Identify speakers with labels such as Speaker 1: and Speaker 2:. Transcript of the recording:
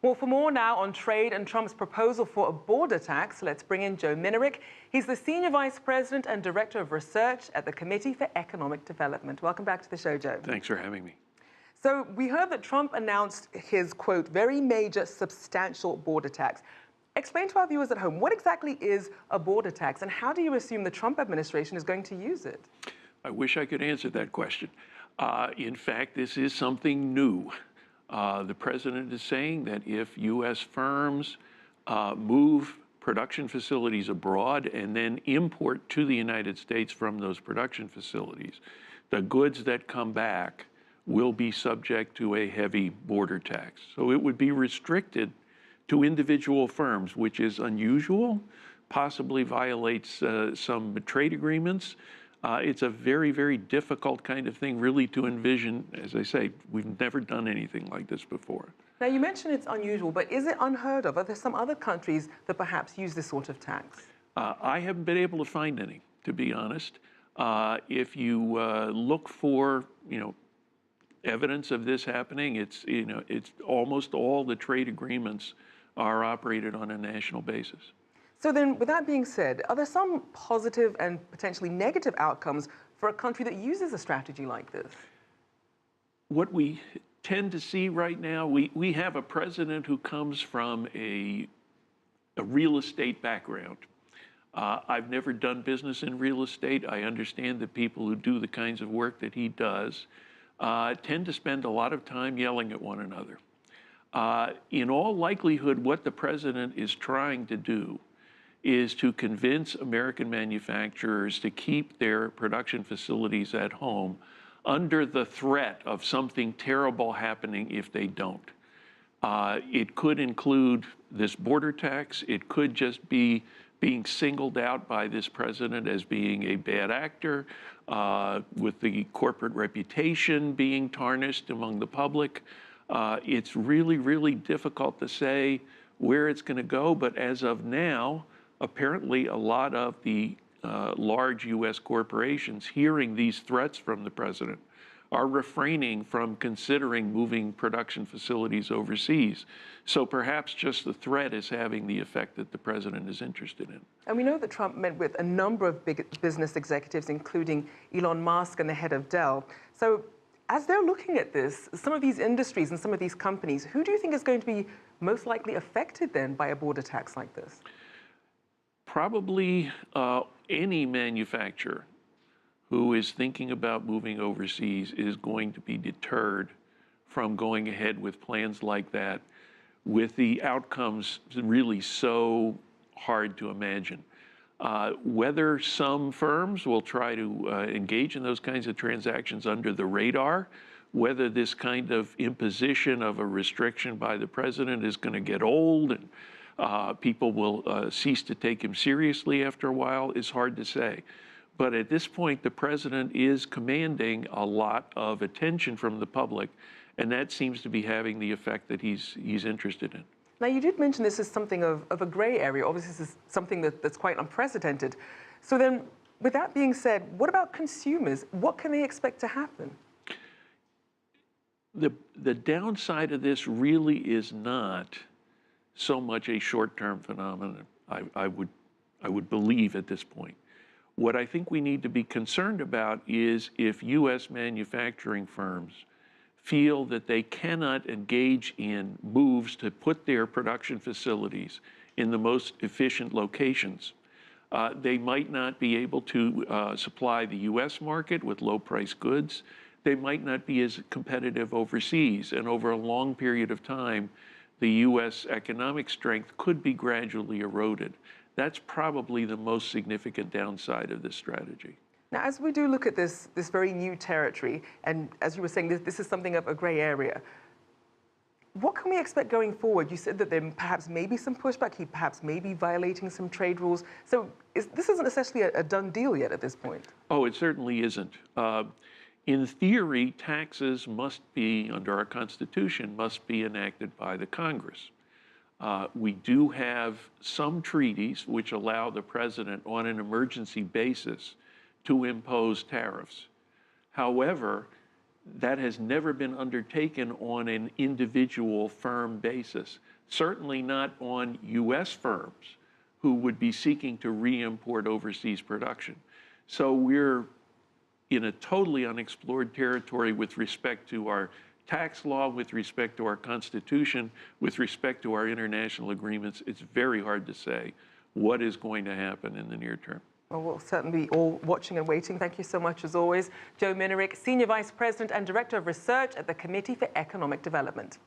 Speaker 1: Well, for more now on trade and Trump's proposal for a border tax, let's bring in Joe Minarik. He's the Senior Vice President and Director of Research at the Committee for Economic Development. Welcome back to the show, Joe.
Speaker 2: Thanks for having me.
Speaker 1: So we heard that Trump announced his, quote, very major substantial border tax. Explain to our viewers at home, what exactly is a border tax and how do you assume the Trump administration is going to use it?
Speaker 2: I wish I could answer that question. In fact, this is something new. The president is saying that if U.S. firms move production facilities abroad and then import to the United States from those production facilities, the goods that come back will be subject to a heavy border tax. So it would be restricted to individual firms, which is unusual, possibly violates some trade agreements. It's a very, very difficult kind of thing really to envision. As I say, we've never done anything like this before. Now,
Speaker 1: you mentioned it's unusual, but is it unheard of? Are there some other countries that perhaps use this sort of tax?
Speaker 2: I haven't been able to find any, to be honest. If you look for, evidence of this happening, it's almost all the trade agreements are operated on a national basis.
Speaker 1: So then, with that being said, are there some positive and potentially negative outcomes for a country that uses a strategy like this?
Speaker 2: What we tend to see right now, we have a president who comes from a real estate background. I've never done business in real estate. I understand that people who do the kinds of work that he does tend to spend a lot of time yelling at one another. In all likelihood, what the president is trying to do is to convince American manufacturers to keep their production facilities at home under the threat of something terrible happening if they don't. It could include this border tax. It could just be being singled out by this president as being a bad actor, with the corporate reputation being tarnished among the public. It's really, really difficult to say where it's going to go, but as of now, apparently a lot of the large U.S. corporations hearing these threats from the president are refraining from considering moving production facilities overseas. So perhaps just the threat is having the effect that the president is interested in.
Speaker 1: And we know that Trump met with a number of big business executives, including Elon Musk and the head of Dell. So as they're looking at this, some of these industries and some of these companies, who do you think is going to be most likely affected then by a border tax like this?
Speaker 2: Probably any manufacturer who is thinking about moving overseas is going to be deterred from going ahead with plans like that, with the outcomes really so hard to imagine. Whether some firms will try to engage in those kinds of transactions under the radar, whether this kind of imposition of a restriction by the president is going to get old and people will cease to take him seriously after a while is hard to say. But at this point, the president is commanding a lot of attention from the public, and that seems to be having the effect that he's interested in.
Speaker 1: Now, you did mention this is something of a gray area. Obviously, this is something that's quite unprecedented. So then, with that being said, what about consumers? What can they expect to happen?
Speaker 2: The downside of this really is not so much a short-term phenomenon, I would believe at this point. What I think we need to be concerned about is if U.S. manufacturing firms feel that they cannot engage in moves to put their production facilities in the most efficient locations, they might not be able to supply the U.S. market with low-priced goods. They might not be as competitive overseas, and over a long period of time, the U.S. economic strength could be gradually eroded. That's probably the most significant downside of this strategy.
Speaker 1: Now, as we do look at this very new territory, and as you were saying, this is something of a gray area, what can we expect going forward? You said that there perhaps may be some pushback, he perhaps may be violating some trade rules. So this isn't essentially a done deal yet at this point.
Speaker 2: Oh, it certainly isn't. In theory, taxes must be, under our Constitution, must be enacted by the Congress. We do have some treaties which allow the president on an emergency basis to impose tariffs. However, that has never been undertaken on an individual firm basis, certainly not on U.S. firms who would be seeking to re-import overseas production. So we're in a totally unexplored territory with respect to our tax law, with respect to our Constitution, with respect to our international agreements. It's very hard to say what is going to happen in the near term.
Speaker 1: Well, we'll certainly be all watching and waiting. Thank you so much, as always. Joe Minarik, Senior Vice President and Director of Research at the Committee for Economic Development.